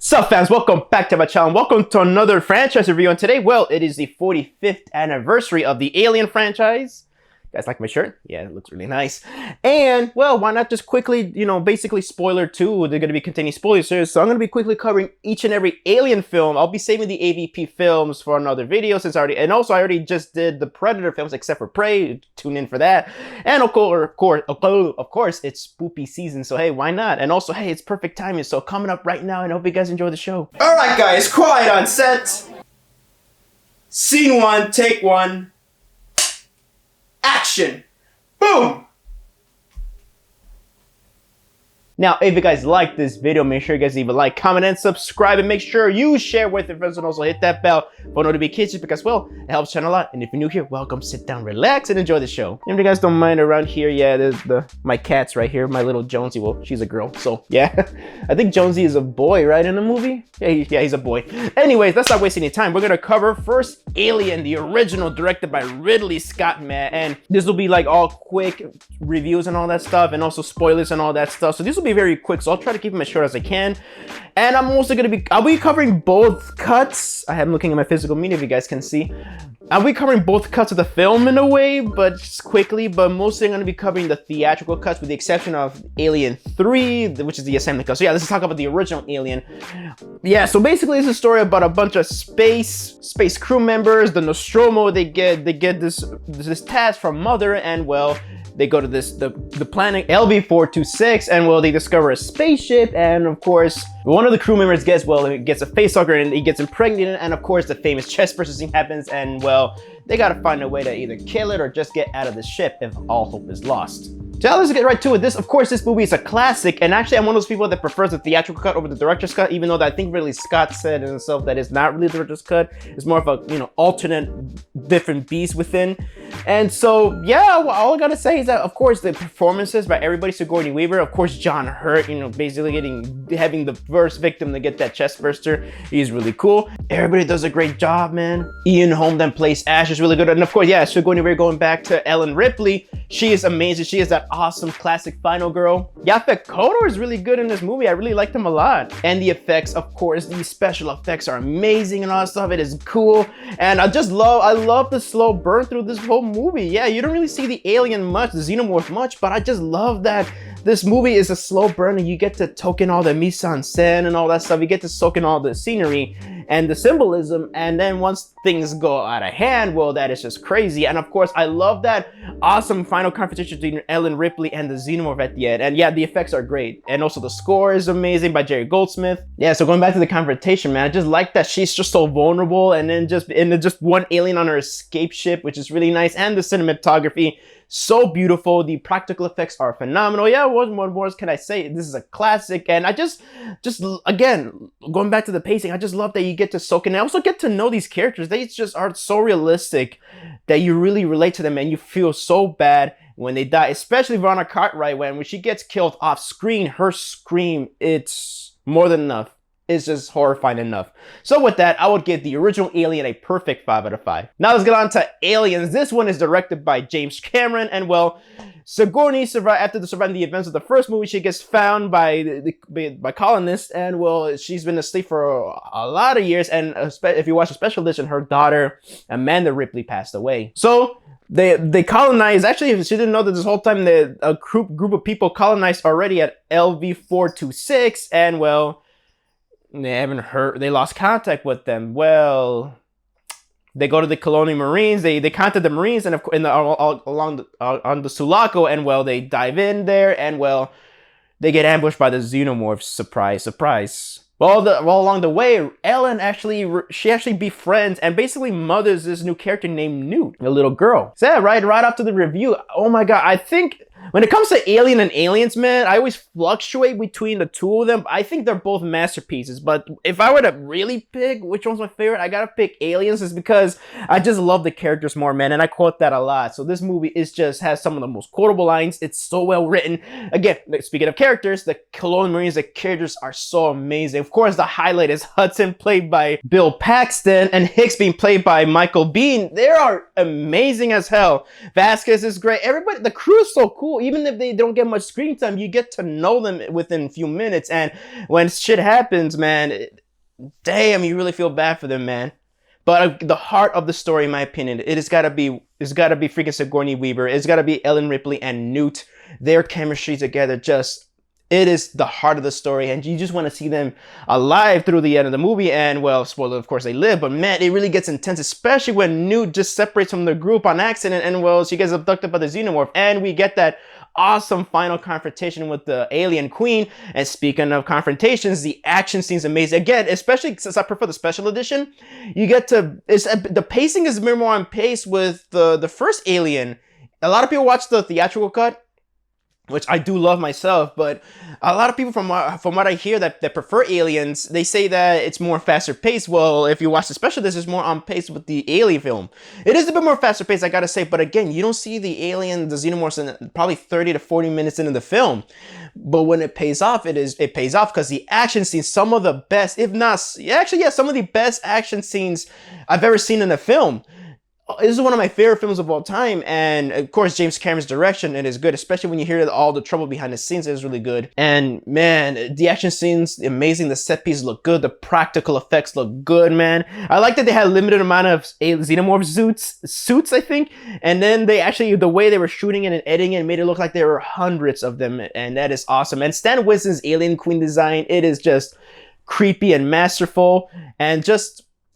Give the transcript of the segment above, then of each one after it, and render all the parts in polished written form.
Sup fans, welcome back to my channel. Welcome to another franchise review, and today, well, it is the 45th anniversary of the Alien franchise. You guys like my shirt? Yeah, it looks really nice. And, well, why not just quickly, basically spoiler 2, they're going to be containing spoilers here, so I'm going to be quickly covering each and every Alien film. I'll be saving the AVP films for another video since I already just did the Predator films except for Prey. Tune in for that. And of course, it's spoopy season, so hey, why not? And also, hey, it's perfect timing, so coming up right now, and I hope you guys enjoy the show. Alright guys, quiet on set. Scene 1, take 1. Action! Boom! Now, if you guys like this video, make sure you guys leave a like, comment, and subscribe, and make sure you share with your friends, and also hit that bell for notifications because, well, it helps channel a lot. And if you're new here, welcome, sit down, relax, and enjoy the show. And if you guys don't mind, around here, yeah, there's my cats right here, my little Jonesy. Well, she's a girl, so yeah. I think Jonesy is a boy, right, in the movie? Yeah, he's a boy. Anyways, let's not waste any time. We're gonna cover first Alien, the original, directed by Ridley Scott, man. And this will be like all quick reviews and all that stuff, and also spoilers and all that stuff. So this will be very quick, so I'll try to keep them as short as I can. And I'll be covering both cuts. I am looking at my physical media, if you guys can see. I'll be covering both cuts of the film in a way, but just quickly, but mostly I'm going to be covering the theatrical cuts with the exception of Alien 3, which is the assembly cut. So yeah, let's talk about the original Alien. Yeah, so basically it's a story about a bunch of space crew members, the Nostromo. They get this task from Mother, and well, they go to the planet LV-426, and well, they discover a spaceship, and of course, one of the crew members gets a facehugger and he gets impregnated, and of course, the famous chest burst scene happens, and well, they gotta find a way to either kill it or just get out of the ship if all hope is lost. So let's get right to it. Of course, this movie is a classic, and actually I'm one of those people that prefers the theatrical cut over the director's cut, even though I think Ridley Scott said in himself that it's not really the director's cut. It's more of a, alternate, different beast within. And so, yeah, well, all I gotta say is that, of course, the performances by everybody, Sigourney Weaver, of course, John Hurt, basically having the first victim to get that chest burster. He's really cool. Everybody does a great job, man. Ian Holm then plays Ash, is really good. And of course, yeah, Sigourney Weaver, going back to Ellen Ripley, she is amazing. She is that awesome classic final girl. Yaphet Kotto is really good in this movie. I really liked him a lot. And the effects, of course, these special effects are amazing and all that stuff. It is cool. And I love the slow burn through this whole movie. Yeah, you don't really see the alien much, the xenomorph much, but I just love that this movie is a slow burn and you get to soak in all the mise-en-scène and all that stuff. You get to soak in all the scenery and the symbolism, and then once things go out of hand, well, that is just crazy. And of course, I love that awesome final confrontation between Ellen Ripley and the xenomorph at the end. And yeah, the effects are great. And also the score is amazing by Jerry Goldsmith. Yeah, so going back to the confrontation, man, I just like that she's just so vulnerable, and then just one alien on her escape ship, which is really nice. And the cinematography, so beautiful. The practical effects are phenomenal. Yeah, what more can I say? This is a classic, and I just again, going back to the pacing, I just love that you get to soak in. I also get to know these characters. They just are so realistic that you really relate to them, and you feel so bad when they die, especially Veronica Cartwright. When she gets killed off screen, her scream, it's more than enough. It's just horrifying enough. So with that, I would give the original Alien a perfect 5 out of 5. Now let's get on to Aliens. This one is directed by James Cameron, and well, Sigourney after surviving the events of the first movie, she gets found by colonists, and well, she's been asleep for a lot of years, and if you watch the special edition, her daughter, Amanda Ripley, passed away. So they colonized. Actually, she didn't know that this whole time a group of people colonized already at LV-426, and well, they lost contact with them. Well, they go to the Colonial Marines. They contact the Marines, and on the Sulaco, and well, they dive in there, and well, they get ambushed by the xenomorphs. Surprise, surprise. Well, along the way, Ellen actually befriends and basically mothers this new character named Newt, a little girl. So yeah, right after the review, oh my god, I think when it comes to Alien and Aliens, man, I always fluctuate between the two of them. I think they're both masterpieces, but if I were to really pick which one's my favorite, I gotta pick Aliens, is because I just love the characters more, man, and I quote that a lot. So this movie has some of the most quotable lines. It's so well written. Again, speaking of characters, the Colonial Marines, the characters are so amazing. Of course, the highlight is Hudson, played by Bill Paxton, and Hicks being played by Michael Biehn. They are amazing as hell. Vasquez is great. Everybody, the crew is so cool. cool. Even if they don't get much screen time, you get to know them within a few minutes. And when shit happens, man, damn, you really feel bad for them, man. But the heart of the story, in my opinion, it's gotta be freaking Sigourney Weaver. It's gotta be Ellen Ripley and Newt. Their chemistry together, it is the heart of the story, and you just want to see them alive through the end of the movie. And well, spoiler, of course, they live, but man, it really gets intense, especially when Newt just separates from the group on accident, and well, she gets abducted by the xenomorph, and we get that awesome final confrontation with the alien queen. And speaking of confrontations, the action scene's amazing. Again, especially since I prefer the special edition, the pacing is more on pace with the first Alien. A lot of people watch the theatrical cut, which I do love myself, but a lot of people from what I hear that prefer Aliens, they say that it's more faster paced. Well, if you watch the special, this is more on pace with the Alien film. It is a bit more faster paced, I gotta say, but again, you don't see the xenomorphs in probably 30 to 40 minutes into the film. But when it pays off, it pays off because the action scenes, some of the best, if not, actually, yeah, some of the best action scenes I've ever seen in a film. This is one of my favorite films of all time, and of course James Cameron's direction, it is good, especially when you hear all the trouble behind the scenes. It is really good. And man, the action scenes amazing, the set pieces look good, the practical effects look good, man. I like that they had a limited amount of xenomorph suits, I think, and then they actually, the way they were shooting it and editing it made it look like there were hundreds of them, and that is awesome. And Stan Winston's Alien Queen design, it is just creepy and masterful, and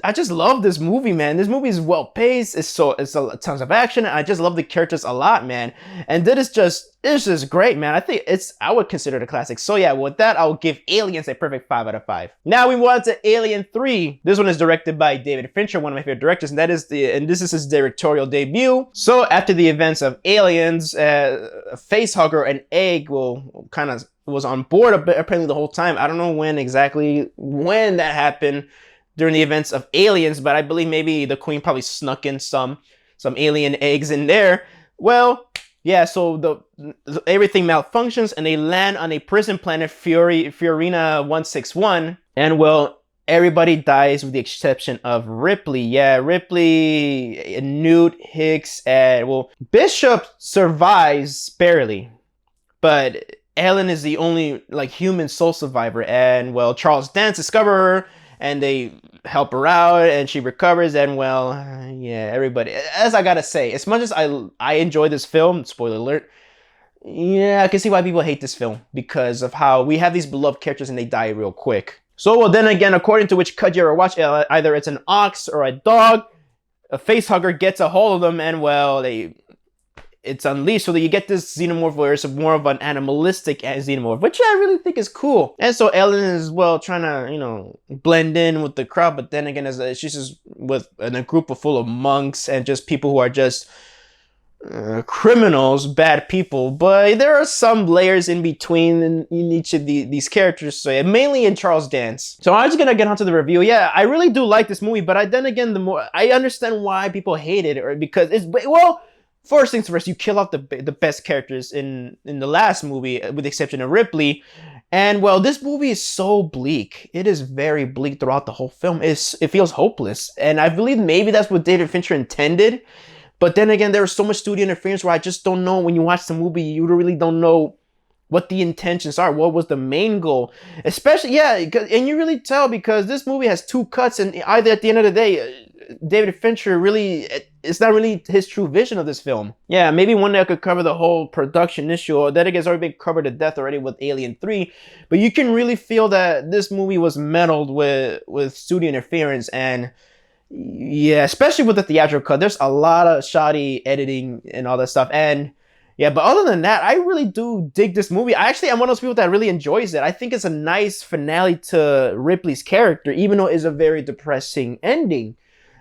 I just love this movie, man. This movie is well paced. It's tons of action. I just love the characters a lot, man. And it's just great, man. I would consider it a classic. So yeah, with that, I'll give Aliens a perfect 5 out of 5. Now we move on to Alien 3. This one is directed by David Fincher, one of my favorite directors, and this is his directorial debut. So after the events of Aliens, a facehugger, an egg, was on board apparently the whole time. I don't know exactly when that happened during the events of Aliens, but I believe maybe the queen probably snuck in some alien eggs in there. Well, yeah, so everything malfunctions and they land on a prison planet, Fiorina 161, and well, everybody dies with the exception of Ripley. Yeah, Ripley, Newt, Hicks, and well, Bishop survives barely, but Ellen is the only human sole survivor, and well, Charles Dance discover her, and they help her out, and she recovers, and well, yeah, everybody, as I gotta say, as much as I enjoy this film, spoiler alert, yeah, I can see why people hate this film, because of how we have these beloved characters and they die real quick. So, well, then again, according to which cut you ever watch, either it's an ox or a dog, a facehugger gets a hold of them, and well, it's unleashed, so that you get this xenomorph where it's more of an animalistic xenomorph, which I really think is cool. And so Ellen is, well, trying to, blend in with the crowd, but then again, she's just in a group full of monks and just people who are just criminals, bad people. But there are some layers in between in each of these characters, so yeah, mainly in Charles Dance. So I'm just gonna get onto the review. Yeah, I really do like this movie, but then again, the more I understand why people hate it, or because first things first, you kill off the best characters in the last movie, with the exception of Ripley. And well, this movie is so bleak. It is very bleak throughout the whole film. It feels hopeless. And I believe maybe that's what David Fincher intended. But then again, there was so much studio interference where I just don't know. When you watch the movie, you really don't know what the intentions are. What was the main goal? Especially, yeah, and you really tell, because this movie has 2 cuts, and either at the end of the day, David Fincher it's not really his true vision of this film. Yeah, maybe one day I could cover the whole production issue. That it has already been covered to death already with Alien 3. But you can really feel that this movie was meddled with studio interference, and yeah, especially with the theatrical cut. There's a lot of shoddy editing and all that stuff. And yeah, but other than that, I really do dig this movie. I'm one of those people that really enjoys it. I think it's a nice finale to Ripley's character, even though it's a very depressing ending.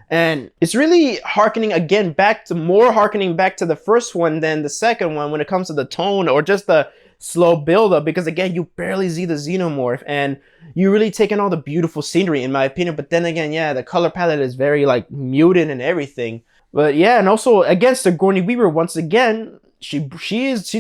And it's really harkening back to the first one than the second one when it comes to the tone or just the slow build-up, because again, you barely see the xenomorph and you really take in all the beautiful scenery, in my opinion. But then again, yeah, the color palette is very muted and everything. But yeah, and also against Sigourney Weaver, once again, she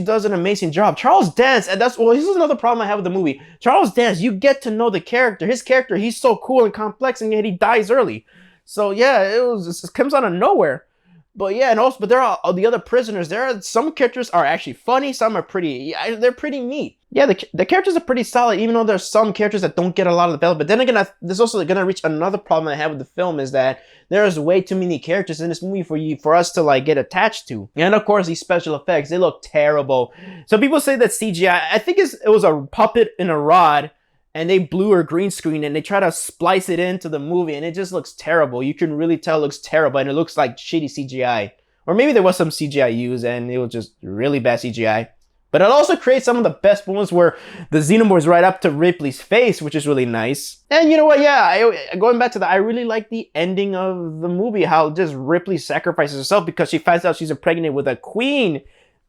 does an amazing job. Charles Dance, and this is another problem I have with the movie. Charles Dance, you get to know the character. His character, he's so cool and complex, and yet he dies early. So yeah, it comes out of nowhere. But yeah, and also, but there are all the other prisoners. There are some characters are actually funny. Some are pretty, yeah, they're pretty neat. Yeah, the characters are pretty solid, even though there's some characters that don't get a lot of development. But then again, there's also gonna reach another problem I have with the film is that there's way too many characters in this movie for us to like get attached to. And of course, these special effects, they look terrible. So people say that CGI, I think it was a puppet in a rod, and they blew or green screen and they try to splice it into the movie and it just looks terrible. You can really tell it looks terrible and it looks like shitty CGI. Or maybe there was some CGI used and it was just really bad CGI. But it also creates some of the best moments where the xenomorphs right up to Ripley's face, which is really nice. And you know what? Yeah, going back to that, I really like the ending of the movie, how just Ripley sacrifices herself because she finds out she's impregnated with a queen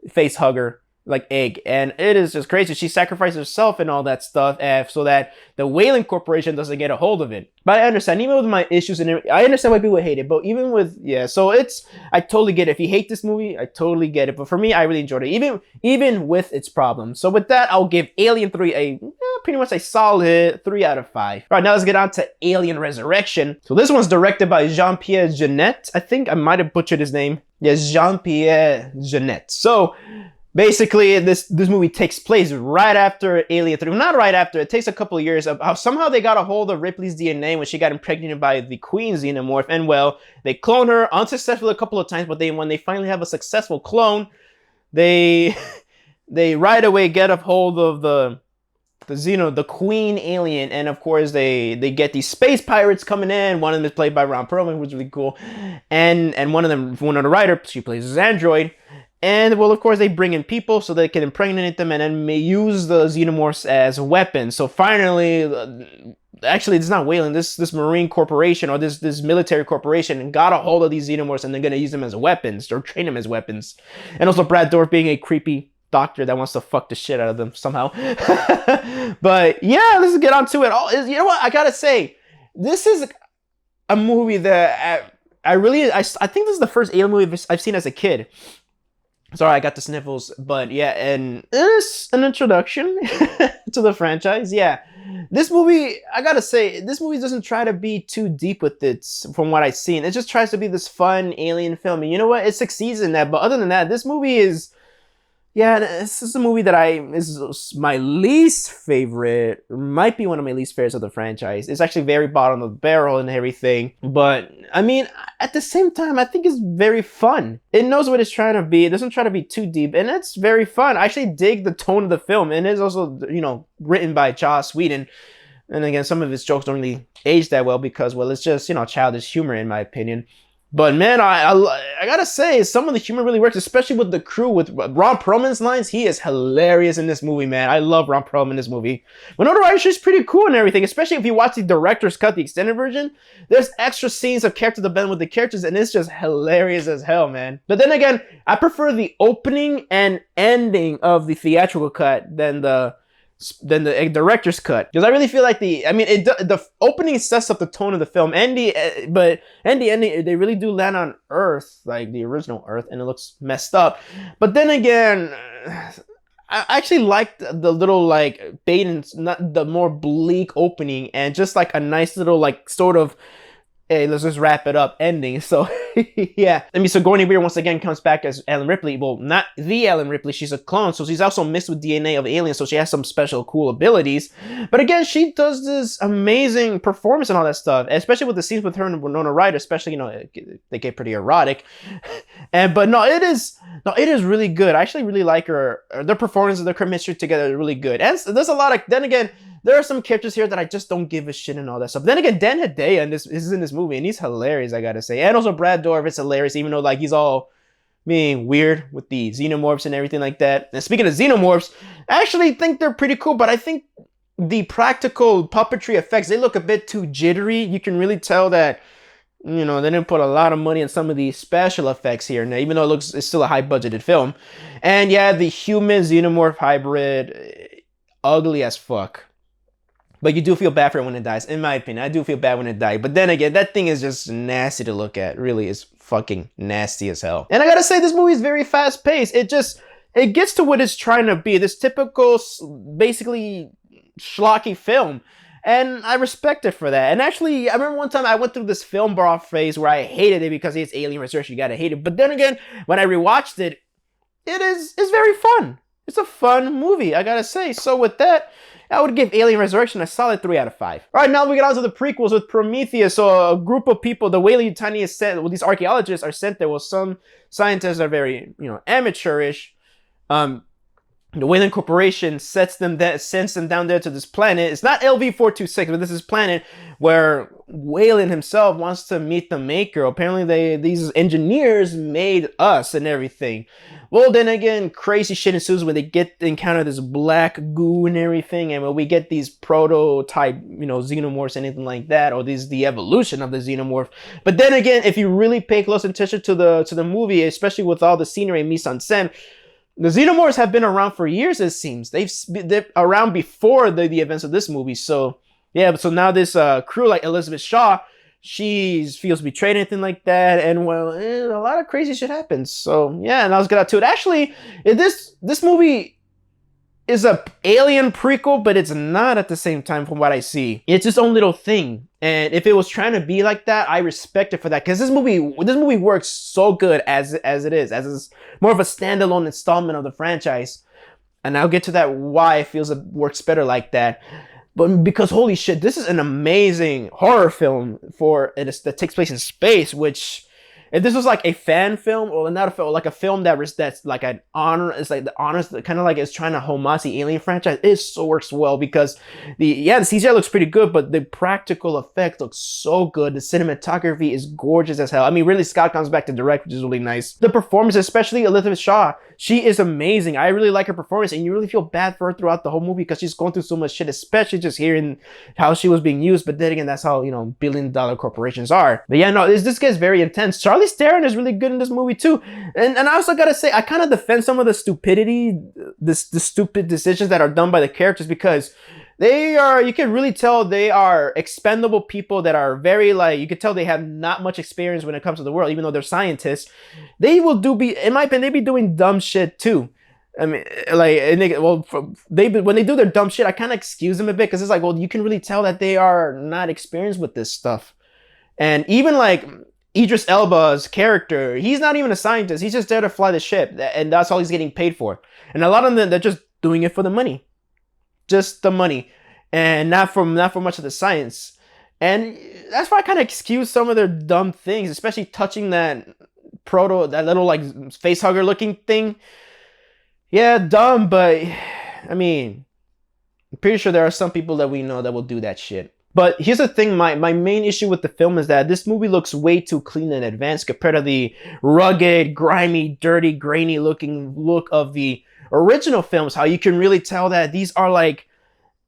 face hugger. Like egg, and it is just crazy. She sacrificed herself and all that stuff so that the Whaling Corporation doesn't get a hold of it. But I understand, even with my issues, and I understand why people hate it, but even with, yeah, so I totally get it. If you hate this movie, I totally get it. But for me, I really enjoyed it, even with its problems. So with that, I'll give Alien 3 pretty much a solid 3 out of 5. All right, now let's get on to Alien Resurrection. So this one's directed by Jean-Pierre Jeunet. I think I might have butchered his name. Yes, Jean-Pierre Jeunet. So basically, this movie takes place right after Alien 3. Well, not right after. It takes a couple of years of how somehow they got a hold of Ripley's DNA when she got impregnated by the Queen Xenomorph. And well, they clone her unsuccessfully a couple of times, but when they finally have a successful clone, they right away get a hold of the Queen alien, and of course they get these space pirates coming in. One of them is played by Ron Perlman, which is really cool. And one of the writer, she plays as android. And, well, of course, they bring in people so they can impregnate them and then may use the xenomorphs as weapons. So finally, actually, it's not Whaling. This Marine corporation or this military corporation got a hold of these xenomorphs and they're going to use them as weapons or train them as weapons. And also Brad Dourif being a creepy doctor that wants to fuck the shit out of them somehow. But, yeah, let's get on to it. You know what? I got to say, this is a movie that I think this is the first Alien movie I've seen as a kid. Sorry, I got the sniffles, but yeah, and it's an introduction to the franchise. Yeah, this movie, I gotta say, this movie doesn't try to be too deep with it from what I've seen. It just tries to be this fun alien film. And you know what? It succeeds in that, but other than that, this movie is, yeah, this is a movie that is my least favorite. Might be one of my least favorites of the franchise. It's actually very bottom of the barrel and everything. But, I mean, at the same time, I think it's very fun. It knows what it's trying to be. It doesn't try to be too deep. And it's very fun. I actually dig the tone of the film. And it's also, written by Joss Whedon. And again, some of his jokes don't really age that well because, well, it's just, childish humor in my opinion. But man, I gotta say, some of the humor really works, especially with the crew, with Ron Perlman's lines. He is hilarious in this movie, man. I love Ron Perlman in this movie. Winona Ryder's just pretty cool and everything, especially if you watch the director's cut, the extended version. There's extra scenes of character development with the characters, and it's just hilarious as hell, man. But then again, I prefer the opening and ending of the theatrical cut than the director's cut, because I really feel like the opening sets up the tone of the film. But they really do land on Earth, like the original Earth, and it looks messed up. But then again, I actually liked the little like bait and not the more bleak opening, and just like a nice little like sort of, hey, let's just wrap it up ending. So yeah, Sigourney Weaver once again comes back as Ellen Ripley. Well, not the Ellen Ripley, she's a clone, so she's also mixed with DNA of aliens, so she has some special cool abilities. But again, she does this amazing performance and all that stuff, especially with the scenes with her and Winona Ryder, especially, they get pretty erotic. But it is really good. I actually really like her. Their performances, their chemistry together are really good. And there's a lot of, then again, there are some characters here that I just don't give a shit and all that stuff. Then again, Dan Hedaya is in this movie, and he's hilarious, I gotta say. And also Brad Dourif is hilarious, even though like he's all being weird with the xenomorphs and everything like that. And speaking of xenomorphs, I actually think they're pretty cool, but I think the practical puppetry effects, they look a bit too jittery. You can really tell that, they didn't put a lot of money in some of the special effects here. Now, even though it's still a high budgeted film. And yeah, the human xenomorph hybrid, ugly as fuck. But you do feel bad for it when it dies. In my opinion, I do feel bad when it dies. But then again, that thing is just nasty to look at. Really is fucking nasty as hell. And I gotta say, this movie is very fast paced. It gets to what it's trying to be. This typical, basically, schlocky film. And I respect it for that. And actually, I remember one time I went through this film bra phase where I hated it because it's Alien Resurrection. You gotta hate it. But then again, when I rewatched it, it's very fun. It's a fun movie, I gotta say. So with that, I would give Alien Resurrection a solid 3 out of 5. All right, now we get on to the prequels with Prometheus. So a group of people, the Weyland-Yutani is sent, well, these archaeologists are sent there. Well, some scientists are very, amateurish. The Weyland Corporation sends them down there to this planet. It's not LV-426, but this is planet where Weyland himself wants to meet the maker. Apparently, these engineers made us and everything. Well, then again, crazy shit ensues when they encounter this black goo and everything, and when we get these prototype, xenomorphs, anything like that, or the evolution of the xenomorph. But then again, if you really pay close attention to the movie, especially with all the scenery and mise-en-scène, the xenomorphs have been around for years, it seems. They're around before the events of this movie. So, yeah, so now this crew, like Elizabeth Shaw, she feels betrayed, anything like that. And, well, a lot of crazy shit happens. So, yeah, and I was get out to it. Actually, this movie is a Alien prequel, but it's not at the same time from what I see. It's its own little thing. And if it was trying to be like that, I respect it for that. Because this movie works so good as it is. As it's more of a standalone installment of the franchise. And I'll get to that why it feels it works better like that. But because holy shit, this is an amazing horror film that takes place in space, which if this was like a fan film or not a film, like a film that's like an honor, it's like the honors, kind of like it's trying to homage the Alien franchise. It so works well because the CGI looks pretty good, but the practical effect looks so good. The cinematography is gorgeous as hell. I mean, Ridley Scott comes back to direct, which is really nice. The performance, especially Elizabeth Shaw, she is amazing. I really like her performance, and you really feel bad for her throughout the whole movie because she's going through so much shit, especially just hearing how she was being used. But then again, that's how, billion-dollar corporations are. But yeah, no, this gets very intense. Charlize Theron is really good in this movie too. And I also gotta say, I kind of defend some of the stupidity, the stupid decisions that are done by the characters because you can really tell they are expendable people that are very you can tell they have not much experience when it comes to the world, even though they're scientists. They will in my opinion, they be doing dumb shit too. I mean, when they do their dumb shit, I kind of excuse them a bit because it's like, well, you can really tell that they are not experienced with this stuff. And even Idris Elba's character, he's not even a scientist. He's just there to fly the ship, and that's all he's getting paid for. And a lot of them, they're just doing it for the money. Just the money, and not for much of the science. And that's why I kind of excuse some of their dumb things, especially touching that little face hugger looking thing. Yeah, dumb, but I mean, I'm pretty sure there are some people that we know that will do that shit. But here's the thing, my main issue with the film is that this movie looks way too clean and advanced compared to the rugged, grimy, dirty, grainy looking look of the original films. How you can really tell that these are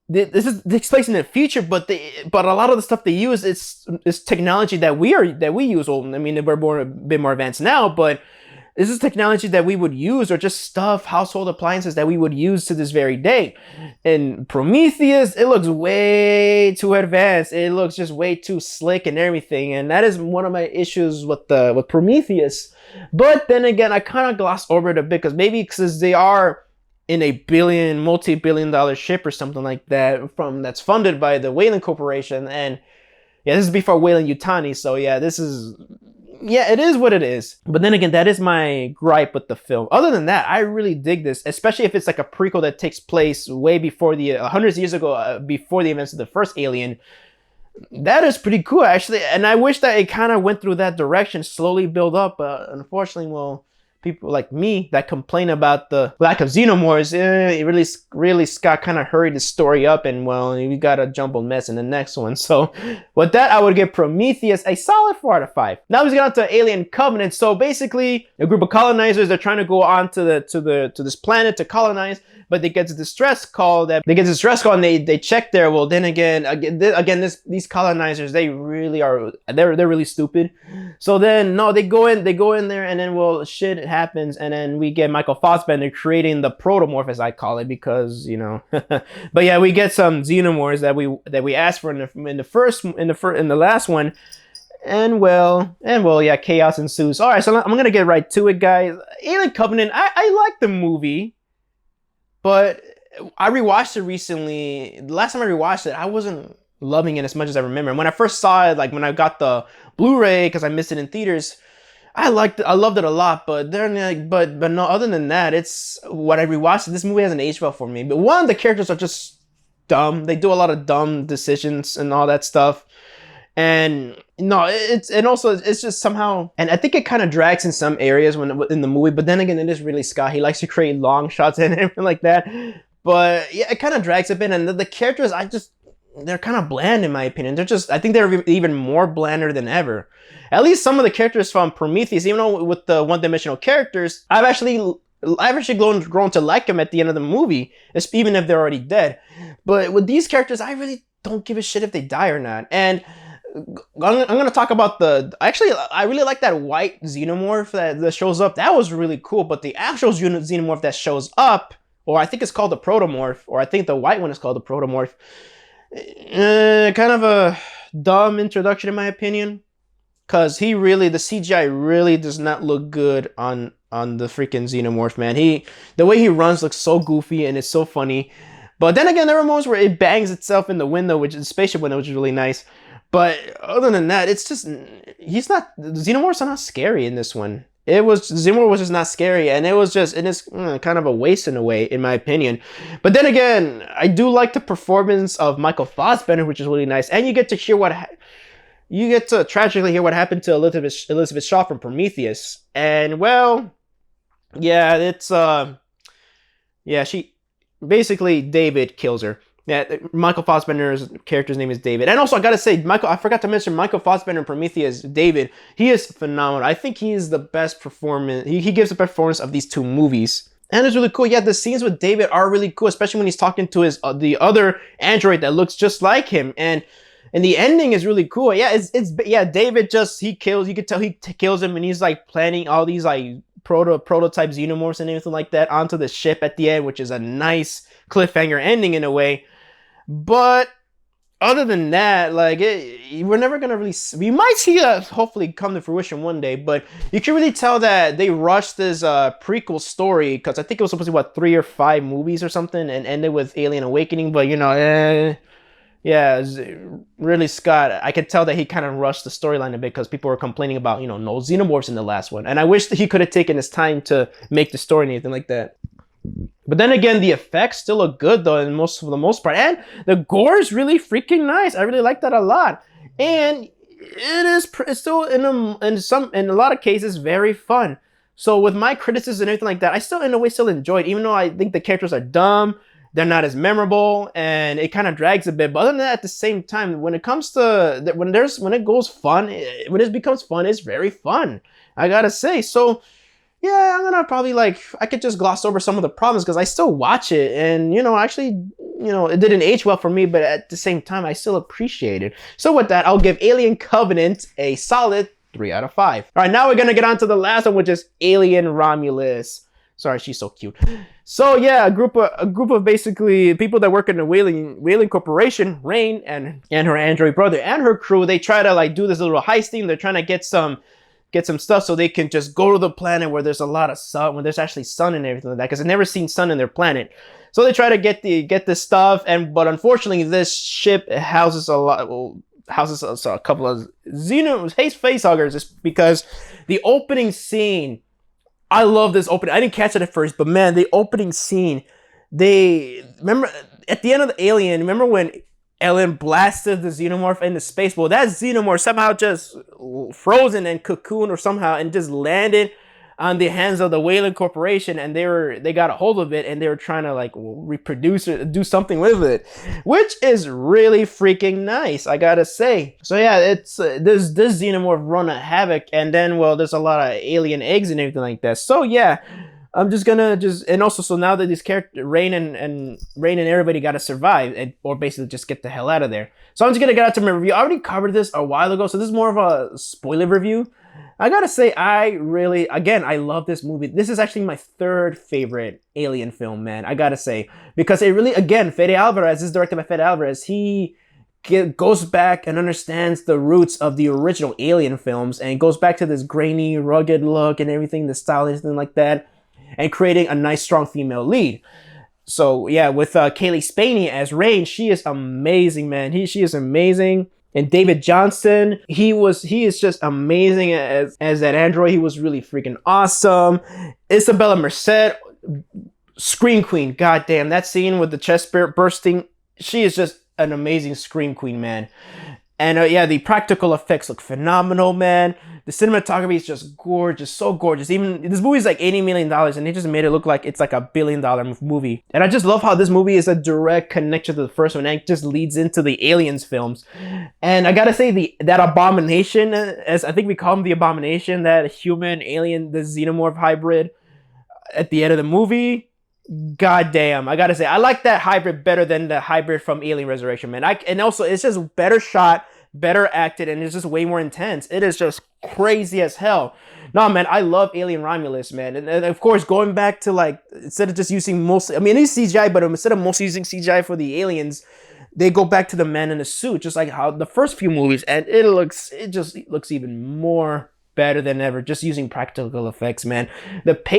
this takes place in the future, but a lot of the stuff they use is technology that we use. Well, I mean, we're a bit more advanced now, but this is technology that we would use, or just household appliances that we would use to this very day. In Prometheus, it looks way too advanced. It looks just way too slick and everything. And that is one of my issues with Prometheus. But then again, I kind of glossed over it a bit because they are in a multi-billion-dollar ship or something like that that's funded by the Weyland Corporation. And yeah, this is before Weyland-Yutani. So yeah, it is what it is. But then again, that is my gripe with the film. Other than that, I really dig this, especially if it's like a prequel that takes place way before hundreds of years ago, before the events of the first Alien. That is pretty cool, actually. And I wish that it kind of went through that direction, slowly build up. But unfortunately, well, people like me that complain about the lack of xenomorphs, it really Scott kind of hurried the story up, and well, we got a jumbled mess in the next one. So with that, I would give Prometheus a solid 4 out of 5. Now let's get on to Alien Covenant. So basically, a group of colonizers, they're trying to go on to this planet to colonize, but they get a distress call and they check there. Well, then again, these colonizers, they're really stupid. So then they go in there, and then well, shit happens, and then we get Michael Fassbender creating the protomorph, as I call it, because but yeah, we get some xenomorphs that we asked for in the last one. And well, yeah, chaos ensues. All right, so I'm gonna get right to it, guys. Alien Covenant, I like the movie, but I rewatched it recently. The last time I rewatched it, I wasn't loving it as much as I remember. And when I first saw it, like when I got the Blu-ray, because I missed it in theaters, I liked it. I loved it a lot. But then, like, but no. Other than that, it's when I rewatched it, this movie hasn't aged well for me. But one, the characters are just dumb. They do a lot of dumb decisions and all that stuff. And no, it's just somehow, and I think it kind of drags in some areas when in the movie. But then again, it is really Scott. He likes to create long shots and everything like that. But yeah, it kind of drags a bit. And the characters, they're kind of bland in my opinion. I think they're even more blander than ever. At least some of the characters from Prometheus, even though with the one-dimensional characters, I've actually grown to like them at the end of the movie, even if they're already dead. But with these characters, I really don't give a shit if they die or not. And I'm gonna talk about I really like that white xenomorph that shows up. That was really cool. But the actual xenomorph that shows up, or I think it's called the protomorph, or I think the white one is called the protomorph. Kind of a dumb introduction in my opinion, because the CGI really does not look good on the freaking xenomorph, man. The way he runs looks so goofy and it's so funny. But then again, there are moments where it bangs itself in the window, which is the spaceship window, which is really nice. But other than that, it's just the xenomorphs are not scary in this one. Xenomorph was just not scary, and it is kind of a waste in a way, in my opinion. But then again, I do like the performance of Michael Fassbender, which is really nice, and you get to tragically hear what happened to Elizabeth Shaw from Prometheus. And well, yeah, she basically, David kills her. Yeah, Michael Fassbender's character's name is David. And also, I gotta say, I forgot to mention Michael Fassbender in Prometheus, David. He is phenomenal. I think he is the best performance. He gives the performance of these two movies. And it's really cool. Yeah, the scenes with David are really cool, especially when he's talking to the other android that looks just like him. And the ending is really cool. Yeah, David you could tell he kills him, and he's like planning all these like prototype xenomorphs and everything like that onto the ship at the end, which is a nice cliffhanger ending in a way. But other than that, like, we're never gonna really we might see that hopefully come to fruition one day, but you can really tell that they rushed this prequel story, because I think it was supposed to be 3 or 5 movies or something, and ended with Alien Awakening. But really Scott, I could tell that he kind of rushed the storyline a bit, because people were complaining about no xenomorphs in the last one, and I wish that he could have taken his time to make the story and anything like that. But then again, the effects still look good though, for the most part, and the gore is really freaking nice. I really like that a lot, and it's still in a lot of cases very fun. So with my criticism and everything like that, I still in a way still enjoyed, even though I think the characters are dumb, they're not as memorable, and it kind of drags a bit. But other than that, at the same time, when it comes to when it becomes fun, it's very fun, I gotta say. So yeah, I'm gonna probably I could just gloss over some of the problems, because I still watch it, and it didn't age well for me, but at the same time, I still appreciate it. So with that, I'll give Alien Covenant a solid 3 out of 5. All right, now we're gonna get on to the last one, which is Alien Romulus. Sorry, she's so cute. So yeah, a group of basically people that work in the Whaling Corporation, Rain and her android brother and her crew, they try to do this little heist thing. They're trying to get some stuff so they can just go to the planet where there's a lot of sun, where there's actually sun and everything like that, because they've never seen sun in their planet. So they try to get this stuff, but unfortunately this ship houses a couple of facehuggers, just because the opening scene, I love this opening. I didn't catch it at first, but man, the opening scene, remember at the end of the Alien, remember when Ellen blasted the xenomorph into space? Well, that xenomorph somehow just frozen and cocooned or somehow, and just landed on the hands of the Whaling Corporation, and they got a hold of it, and they were trying to reproduce it, do something with it, which is really freaking nice, I gotta say. So yeah, it's this xenomorph run a havoc, and then there's a lot of alien eggs and everything like that. So yeah, I'm just gonna and also, so now that this character Rain and everybody gotta survive, or basically just get the hell out of there. So I'm just gonna get out to my review. I already covered this a while ago, so this is more of a spoiler review. I gotta say, I love this movie. This is actually my 3rd favorite Alien film, man. I gotta say, because it really, again, Fede Alvarez, this is directed by Fede Alvarez. He goes back and understands the roots of the original Alien films, and goes back to this grainy, rugged look and everything, the style and everything like that, and creating a nice, strong female lead. So yeah, with Kaylee Spaney as Rain, she is amazing, man. She is amazing. And David Johnson, he is just amazing as that android. He was really freaking awesome. Isabella Merced, Scream Queen. God damn, that scene with the chest bursting, she is just an amazing Scream Queen, man. And yeah, the practical effects look phenomenal, man. The cinematography is just gorgeous, so gorgeous. Even this movie is like $80 million, and they just made it look like it's like a $1 billion movie. And I just love how this movie is a direct connection to the first one, and it just leads into the Aliens films. And I gotta say, that abomination, as I think we call him the abomination, that human alien, the xenomorph hybrid, at the end of the movie. God damn, I gotta say, I like that hybrid better than the hybrid from Alien Resurrection, man. And also, it's just better shot, better acted, and it's just way more intense. It is just crazy as hell. No, man, I love Alien Romulus, man. And of course, going back to like, instead of just using mostly, I mean, it is CGI, but instead of mostly using CGI for the aliens, they go back to the man in the suit, just like how the first few movies, and it just looks even more better than ever, just using practical effects, man.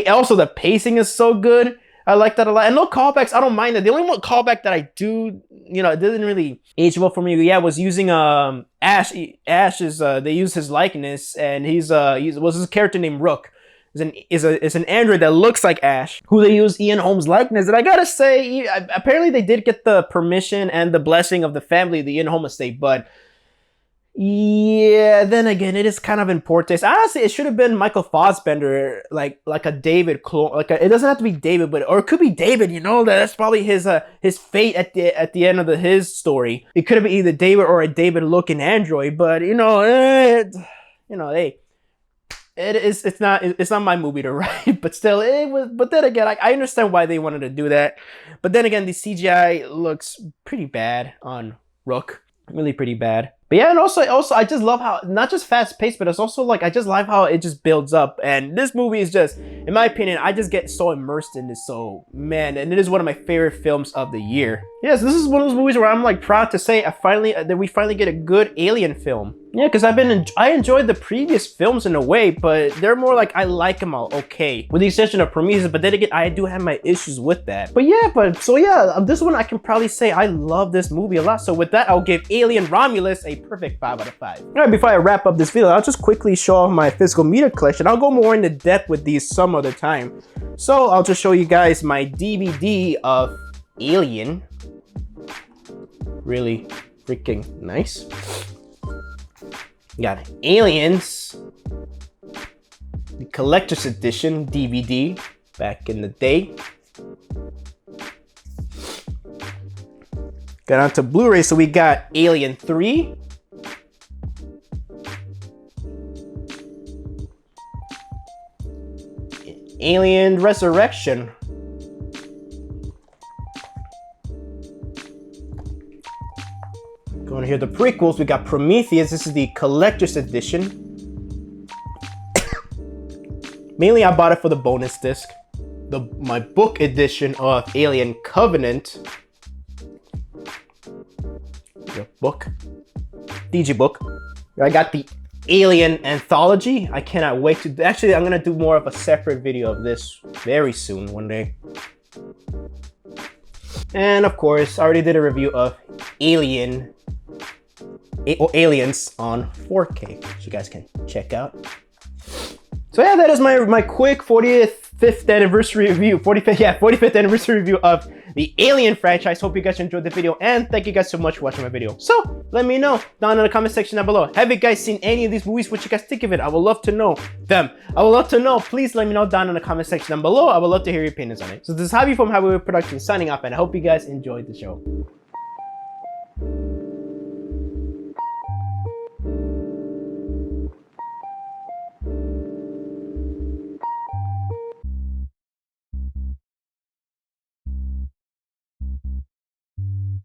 Also, the pacing is so good. I like that a lot. And no callbacks, I don't mind that. The only one callback that I do, you know, it didn't really age well for me. Yeah, was using Ash. Ash is they use his likeness, and he was his character named Rook. Is an android that looks like Ash, who they use Ian Holmes' likeness. And I gotta say, apparently they did get the permission and the blessing of the family, the Ian Holmes estate, but yeah, then again, it is kind of in poor taste. Honestly, it should have been Michael Fassbender, like a David clone. It doesn't have to be David, or it could be David. You know, that's probably his fate at the end of his story. It could have been either David or a David looking android. But you know, hey, it's not my movie to write. But still, it was. But then again, I understand why they wanted to do that. But then again, the CGI looks pretty bad on Rook. Really pretty bad. But yeah, and also I just love how, not just fast paced, but it's also like, I just love how it just builds up. And this movie is just, in my opinion, I just get so immersed in this. So man, and it is one of my favorite films of the year. Yes, this is one of those movies where I'm like proud to say that we finally get a good alien film. Yeah, because I enjoyed the previous films in a way, but they're more like, I like them all okay, with the exception of Prometheus. But then again, I do have my issues with that. But yeah, this one I can probably say I love this movie a lot. So with that, I'll give Alien Romulus a perfect 5 out of 5. All right, before I wrap up this video, I'll just quickly show off my physical media collection. I'll go more into depth with these some other time. So I'll just show you guys my DVD of Alien. Really freaking nice. Got Aliens, the collector's edition DVD back in the day. Got onto Blu-ray, so we got Alien 3. Alien Resurrection. Going to hear the prequels, we got Prometheus. This is the collector's edition. Mainly I bought it for the bonus disc. My book edition of Alien Covenant. The book. DG book. I got the Alien Anthology. I cannot wait to, actually I'm going to do more of a separate video of this very soon, one day. And of course, I already did a review of Aliens on 4K, which you guys can check out. So yeah, that is my quick 45th anniversary review, 45th anniversary review of the Alien franchise. Hope you guys enjoyed the video, and thank you guys so much for watching my video. So let me know down in the comment section down below. Have you guys seen any of these movies? What you guys think of it? I would love to know them. I would love to know. Please let me know down in the comment section down below. I would love to hear your opinions on it. So this is Javi from JAVIWOOD Productions signing off, and I hope you guys enjoyed the show.